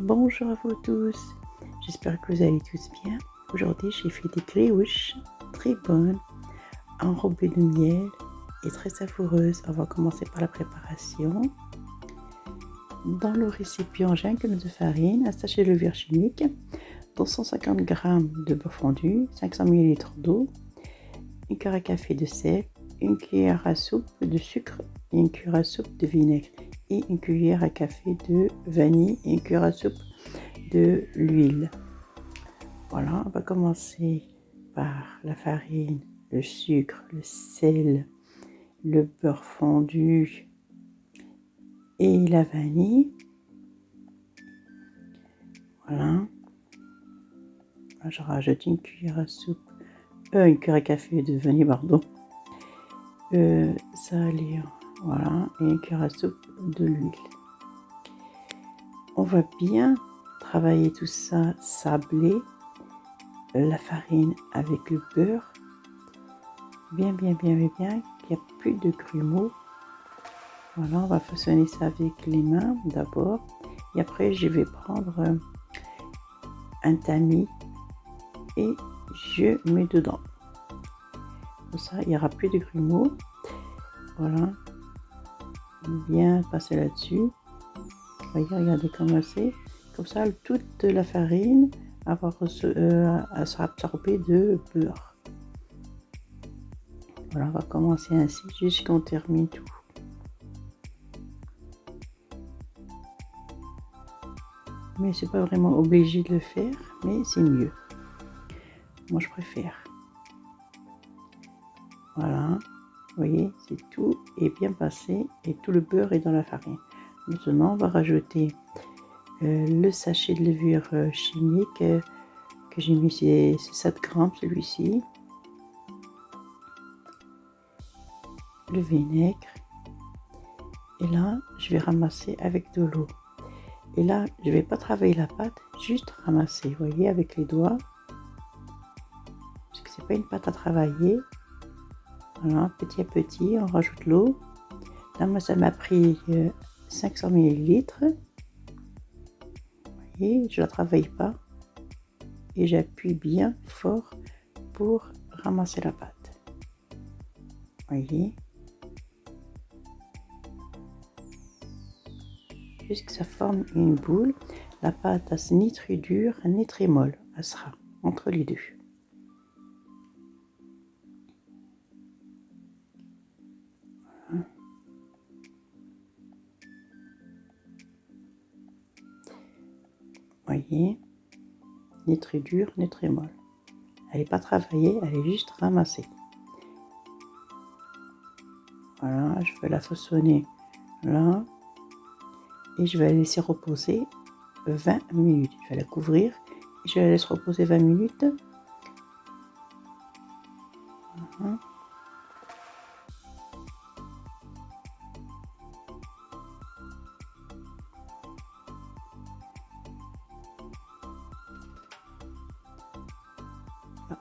Bonjour à vous tous, j'espère que vous allez tous bien. Aujourd'hui j'ai fait des brioches très bonnes, enrobées de miel et très savoureuses. On va commencer par la préparation. Dans le récipient, j'ai 1 kg de farine, un sachet de levure chimique, 250 g de beurre fondu, 500 ml d'eau, 1 cuillère à café de sel, 1 cuillère à soupe de sucre et 1 cuillère à soupe de vinaigre et 1 cuillère à café de vanille et 1 cuillère à soupe de l'huile. Voilà, on va commencer par la farine, le sucre, le sel, le beurre fondu et la vanille. Voilà. Je rajoute 1 cuillère à soupe, 1 cuillère à café de vanille, pardon. Salé, voilà, et 1 cuillère à soupe de l'huile. On va bien travailler tout ça, sabler la farine avec le beurre, bien, qu'il n'y a plus de grumeaux. Voilà, on va façonner ça avec les mains d'abord, et après je vais prendre un tamis et je mets dedans. Comme ça, il n'y aura plus de grumeaux. Voilà, bien passer là-dessus. Voyez, regardez comment c'est. Comme ça, toute la farine sera absorbée de beurre. Voilà, on va commencer ainsi jusqu'à on termine tout. Mais c'est pas vraiment obligé de le faire, mais c'est mieux. Moi, je préfère. Voilà, vous voyez, c'est tout est bien passé et tout le beurre est dans la farine. Maintenant, on va rajouter le sachet de levure chimique que j'ai mis, c'est 7 grammes celui-ci. Le vinaigre. Et là, je vais ramasser avec de l'eau. Et là, je ne vais pas travailler la pâte, juste ramasser, vous voyez, avec les doigts. Parce que c'est pas une pâte à travailler. Voilà, petit à petit, on rajoute l'eau. Là, moi, ça m'a pris 500 ml. Vous voyez, je ne la travaille pas. Et j'appuie bien fort pour ramasser la pâte. Vous voyez. Jusqu'à ça forme une boule. La pâte, elle ni très dure, ni très molle. Elle sera entre les deux. Voilà. Voyez, ni très dure, ni très molle. Elle n'est pas travaillée, elle est juste ramassée. Voilà, je vais la façonner là. Et je vais la laisser reposer 20 minutes. Je vais la couvrir et je la laisse reposer 20 minutes. Voilà.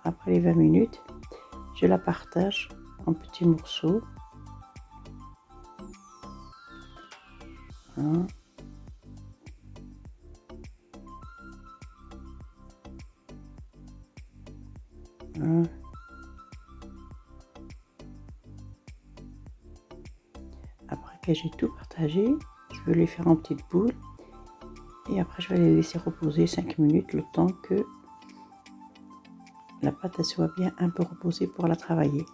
Après les 20 minutes, je la partage en petits morceaux. Voilà. Voilà. Après que j'ai tout partagé, je vais les faire en petites boules. Et après, je vais les laisser reposer 5 minutes, le temps que la pâte soit bien un peu reposée pour la travailler.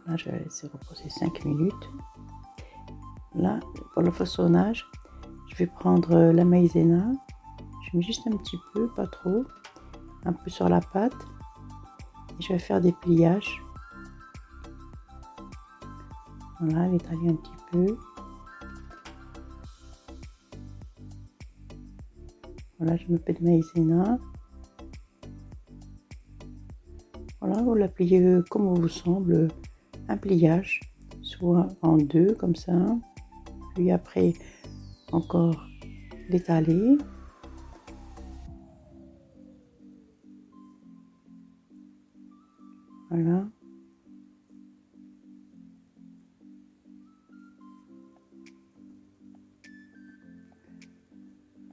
Là, je vais la laisser reposer 5 minutes. Là, pour le façonnage, je vais prendre la maïzena. Je mets juste un petit peu, pas trop, un peu sur la pâte. Et je vais faire des pliages. Voilà, l'étaler un petit peu. Voilà, je mets un peu de maïzena. Voilà, vous la pliez comme vous semble, un pliage, soit en deux comme ça. Puis après, encore l'étaler. Voilà.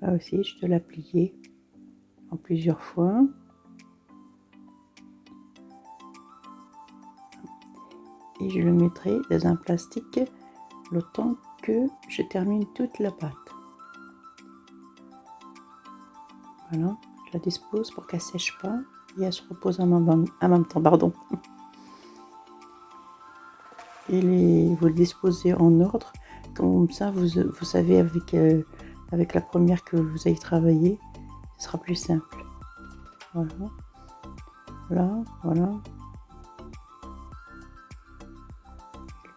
Là aussi, je dois la plier en plusieurs fois. Et je le mettrai dans un plastique le temps que je termine toute la pâte. Voilà, je la dispose pour qu'elle sèche pas et elle se repose en même temps, pardon. Et vous le disposez en ordre, comme ça vous savez avec la première que vous allez travailler, ce sera plus simple. Voilà, là, voilà.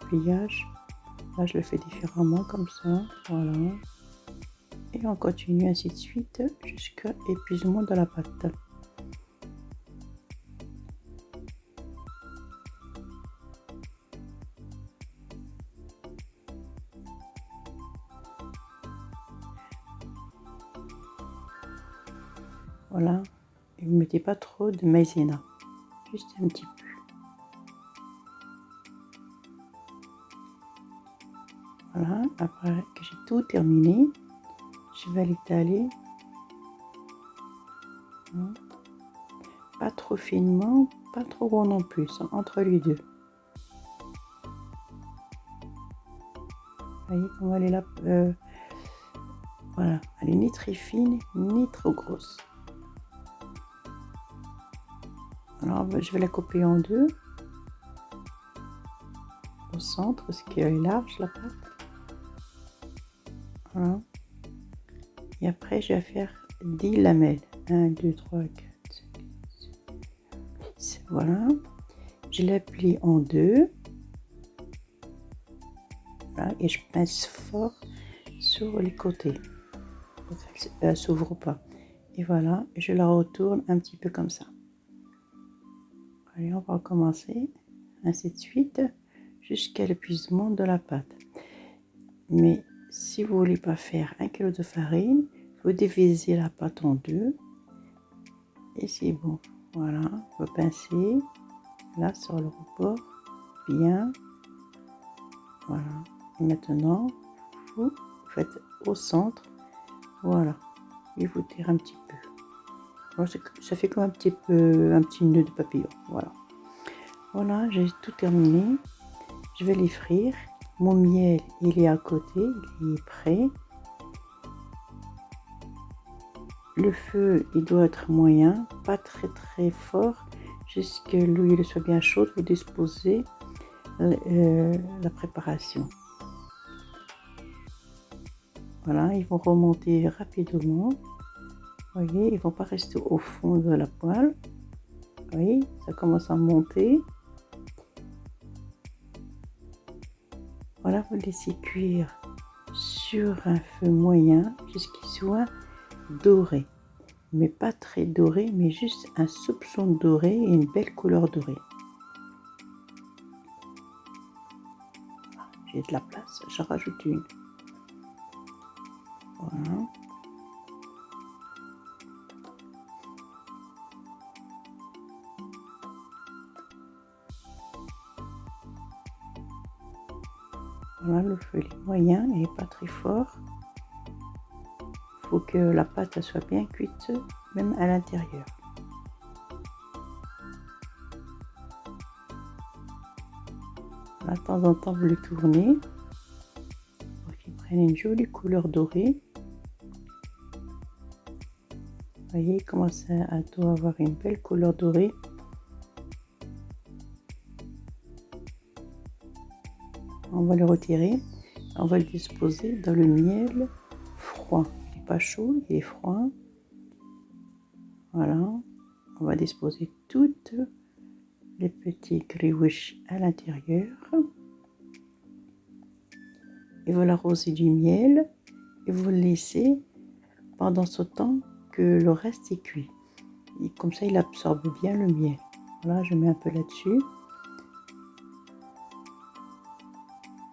Le pliage, là je le fais différemment comme ça, voilà. Et on continue ainsi de suite jusqu'à épuisement de la pâte. Voilà, et vous ne mettez pas trop de maïzena, juste un petit peu. Voilà, après que j'ai tout terminé, je vais l'étaler. Pas trop finement, pas trop gros non plus, entre les deux. Vous voyez comment elle est là, voilà, elle est ni très fine, ni trop grosse. Alors je vais la couper en deux, au centre, parce qu'elle est large la pâte. Voilà. Et après je vais faire 10 lamelles. 1, 2, 3, 4, 5, 6. Voilà. Je la plie en deux. Voilà. Et je pince fort sur les côtés pour qu'elle ne s'ouvre pas. Et voilà, je la retourne un petit peu comme ça. Allez, on va recommencer, ainsi de suite, jusqu'à l'épuisement de la pâte. Mais si vous voulez pas faire 1 kg de farine, vous divisez la pâte en deux. Et c'est bon. Voilà, vous pincez là sur le rebord, bien. Voilà. Et maintenant, vous faites au centre. Voilà. Et vous tirez un petit peu. Voilà, ça fait comme un petit nœud de papillon. Voilà. Voilà, j'ai tout terminé. Je vais les frire. Mon miel, il est à côté, il est prêt. Le feu, il doit être moyen, pas très fort, jusqu'à l'huile soit bien chaude. Vous disposez la préparation. Voilà, ils vont remonter rapidement. Vous voyez, ils ne vont pas rester au fond de la poêle. Vous voyez, ça commence à monter. Voilà, vous laissez cuire sur un feu moyen jusqu'il soit doré. Mais pas très doré, mais juste un soupçon doré et une belle couleur dorée. J'ai de la place, j'en rajoute une. Voilà. Voilà, le feu est moyen et pas très fort. Il faut que la pâte soit bien cuite, même à l'intérieur. De temps en temps, vous le tournez pour qu'il prenne une jolie couleur dorée. Vous voyez, il commence à doit avoir une belle couleur dorée. On va le retirer. On va le disposer dans le miel froid. Il n'est pas chaud, il est froid. Voilà. On va disposer toutes les petits grillouches à l'intérieur. Et vous l'arrosez du miel et vous le laissez pendant ce temps que le reste est cuit. Et comme ça, il absorbe bien le miel. Voilà, je mets un peu là-dessus.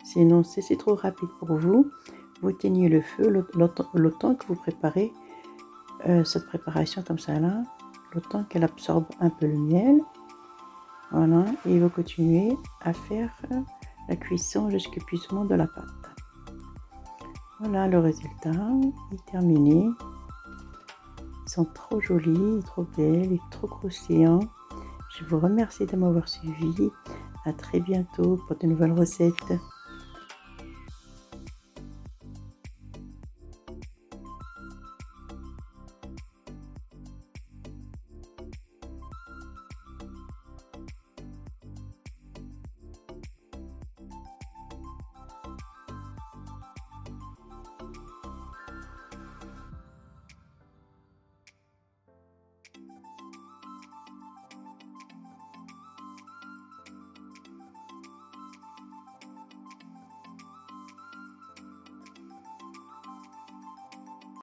Sinon, si c'est trop rapide pour vous, vous éteignez le feu le temps que vous préparez cette préparation comme ça là, le temps qu'elle absorbe un peu le miel. Voilà, et il va continuer à faire la cuisson jusqu'à épuisement de la pâte. Voilà, le résultat est terminé. Ils sont trop jolis, trop belles et trop croustillants. Je vous remercie de m'avoir suivi. À très bientôt pour de nouvelles recettes.